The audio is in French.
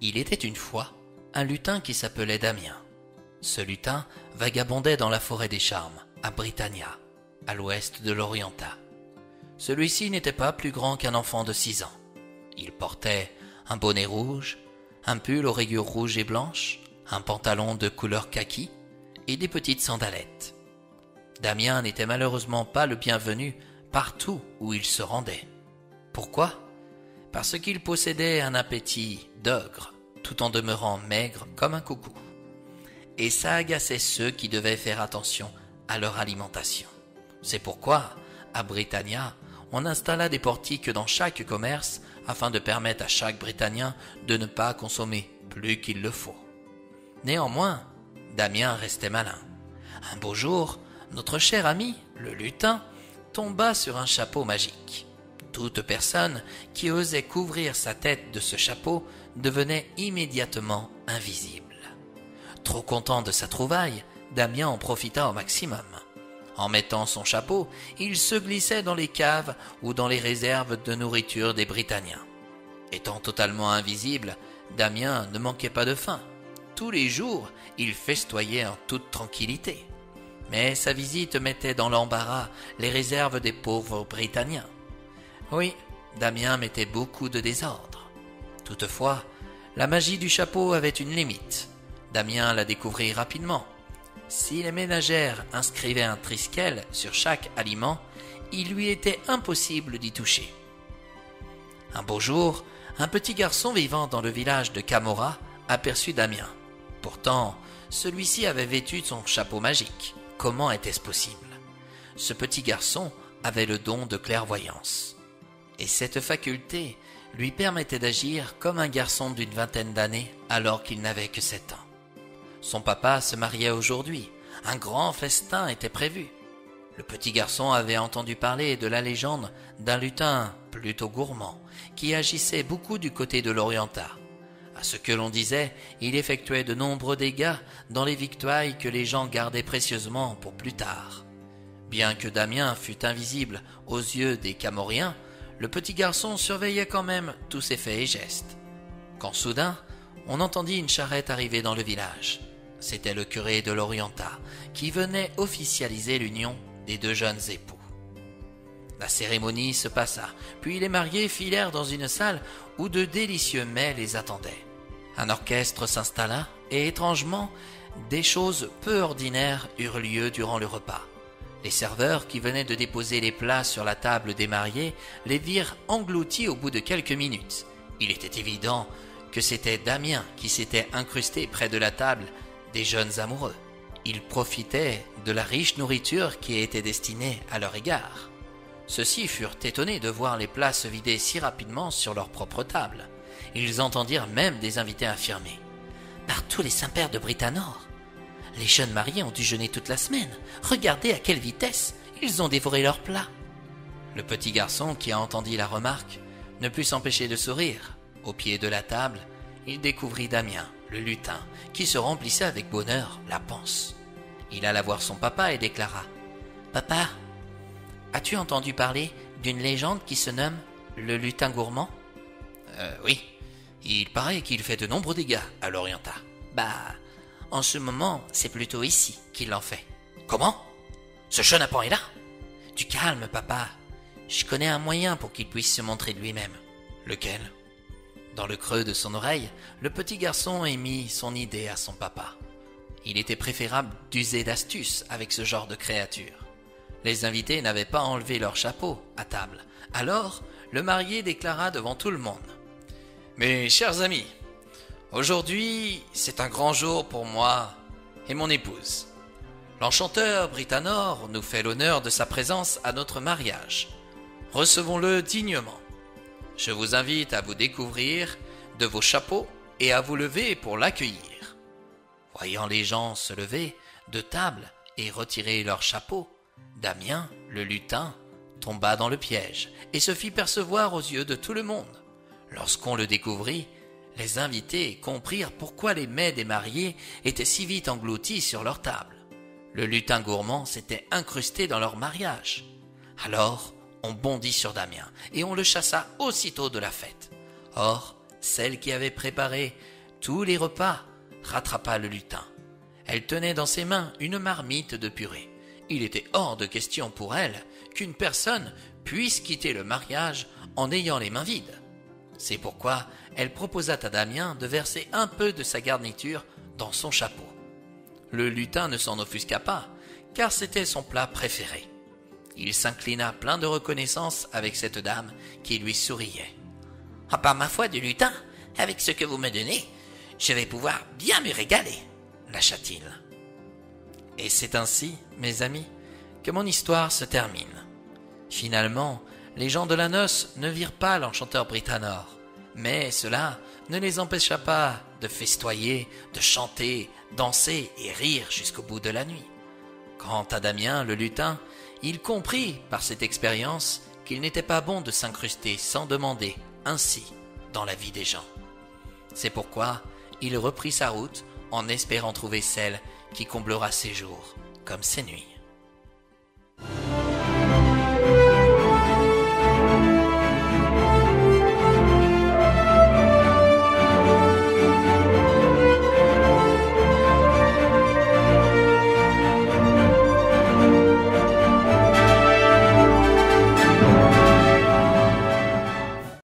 Il était une fois un lutin qui s'appelait Damien. Ce lutin vagabondait dans la forêt des Charmes, à Britannia, à l'ouest de l'Orienta. Celui-ci n'était pas plus grand qu'un enfant de 6 ans. Il portait un bonnet rouge, un pull aux rayures rouges et blanches, un pantalon de couleur kaki et des petites sandalettes. Damien n'était malheureusement pas le bienvenu partout où il se rendait. Pourquoi ? Parce qu'il possédait un appétit d'ogre, tout en demeurant maigre comme un coucou. Et ça agaçait ceux qui devaient faire attention à leur alimentation. C'est pourquoi, à Britannia, on installa des portiques dans chaque commerce afin de permettre à chaque Britannicien de ne pas consommer plus qu'il le faut. Néanmoins, Damien restait malin. Un beau jour, notre cher ami, le lutin, tomba sur un chapeau magique. Toute personne qui osait couvrir sa tête de ce chapeau devenait immédiatement invisible. Trop content de sa trouvaille, Damien en profita au maximum. En mettant son chapeau, il se glissait dans les caves ou dans les réserves de nourriture des Britanniens. Étant totalement invisible, Damien ne manquait pas de faim. Tous les jours, il festoyait en toute tranquillité. Mais sa visite mettait dans l'embarras les réserves des pauvres Britanniens. Oui, Damien mettait beaucoup de désordre. Toutefois, la magie du chapeau avait une limite. Damien la découvrit rapidement. Si les ménagères inscrivaient un triskel sur chaque aliment, il lui était impossible d'y toucher. Un beau jour, un petit garçon vivant dans le village de Camorra aperçut Damien. Pourtant, celui-ci avait vêtu son chapeau magique. Comment était-ce possible ? Ce petit garçon avait le don de clairvoyance. Et cette faculté lui permettait d'agir comme un garçon d'une vingtaine d'années alors qu'il n'avait que 7 ans. Son papa se mariait aujourd'hui. Un grand festin était prévu. Le petit garçon avait entendu parler de la légende d'un lutin plutôt gourmand qui agissait beaucoup du côté de l'Orienta. À ce que l'on disait, il effectuait de nombreux dégâts dans les victuailles que les gens gardaient précieusement pour plus tard. Bien que Damien fût invisible aux yeux des Camoriens, le petit garçon surveillait quand même tous ses faits et gestes. Quand soudain, on entendit une charrette arriver dans le village. C'était le curé de l'Orienta qui venait officialiser l'union des deux jeunes époux. La cérémonie se passa, puis les mariés filèrent dans une salle où de délicieux mets les attendaient. Un orchestre s'installa et étrangement, des choses peu ordinaires eurent lieu durant le repas. Les serveurs qui venaient de déposer les plats sur la table des mariés les virent engloutis au bout de quelques minutes. Il était évident que c'était Damien qui s'était incrusté près de la table des jeunes amoureux. Ils profitaient de la riche nourriture qui était destinée à leur égard. Ceux-ci furent étonnés de voir les plats se vider si rapidement sur leur propre table. Ils entendirent même des invités affirmer « Par tous les saints-pères de Britanor, les jeunes mariés ont dû jeûner toute la semaine. Regardez à quelle vitesse ils ont dévoré leurs plats. » Le petit garçon qui a entendu la remarque ne put s'empêcher de sourire. Au pied de la table, il découvrit Damien, le lutin, qui se remplissait avec bonheur la panse. Il alla voir son papa et déclara « Papa, as-tu entendu parler d'une légende qui se nomme le lutin gourmand ?»« Oui, il paraît qu'il fait de nombreux dégâts à l'Orienta. »« En ce moment, c'est plutôt ici qu'il en fait. »« Comment ? Ce chenapan est là ?»« Du calme, papa. Je connais un moyen pour qu'il puisse se montrer de lui-même. »« Lequel ? » Dans le creux de son oreille, le petit garçon émit son idée à son papa. Il était préférable d'user d'astuce avec ce genre de créature. Les invités n'avaient pas enlevé leur chapeau à table. Alors, le marié déclara devant tout le monde « Mes chers amis, aujourd'hui, c'est un grand jour pour moi et mon épouse. L'enchanteur Britanor nous fait l'honneur de sa présence à notre mariage. Recevons-le dignement. Je vous invite à vous découvrir de vos chapeaux et à vous lever pour l'accueillir. » Voyant les gens se lever de table et retirer leurs chapeaux, Damien, le lutin, tomba dans le piège et se fit percevoir aux yeux de tout le monde. Lorsqu'on le découvrit, les invités comprirent pourquoi les mets des mariés étaient si vite engloutis sur leur table. Le lutin gourmand s'était incrusté dans leur mariage. Alors, on bondit sur Damien et on le chassa aussitôt de la fête. Or, celle qui avait préparé tous les repas, rattrapa le lutin. Elle tenait dans ses mains une marmite de purée. Il était hors de question pour elle qu'une personne puisse quitter le mariage en ayant les mains vides. C'est pourquoi elle proposa à Damien de verser un peu de sa garniture dans son chapeau. Le lutin ne s'en offusqua pas, car c'était son plat préféré. Il s'inclina plein de reconnaissance avec cette dame qui lui souriait. « Ah, par ma foi du lutin, avec ce que vous me donnez, je vais pouvoir bien me régaler, lâcha-t-il. » Et c'est ainsi, mes amis, que mon histoire se termine. Finalement, les gens de la noce ne virent pas l'enchanteur Britannor, mais cela ne les empêcha pas de festoyer, de chanter, danser et rire jusqu'au bout de la nuit. Quant à Damien, le lutin, il comprit par cette expérience qu'il n'était pas bon de s'incruster sans demander ainsi dans la vie des gens. C'est pourquoi il reprit sa route en espérant trouver celle qui comblera ses jours comme ses nuits.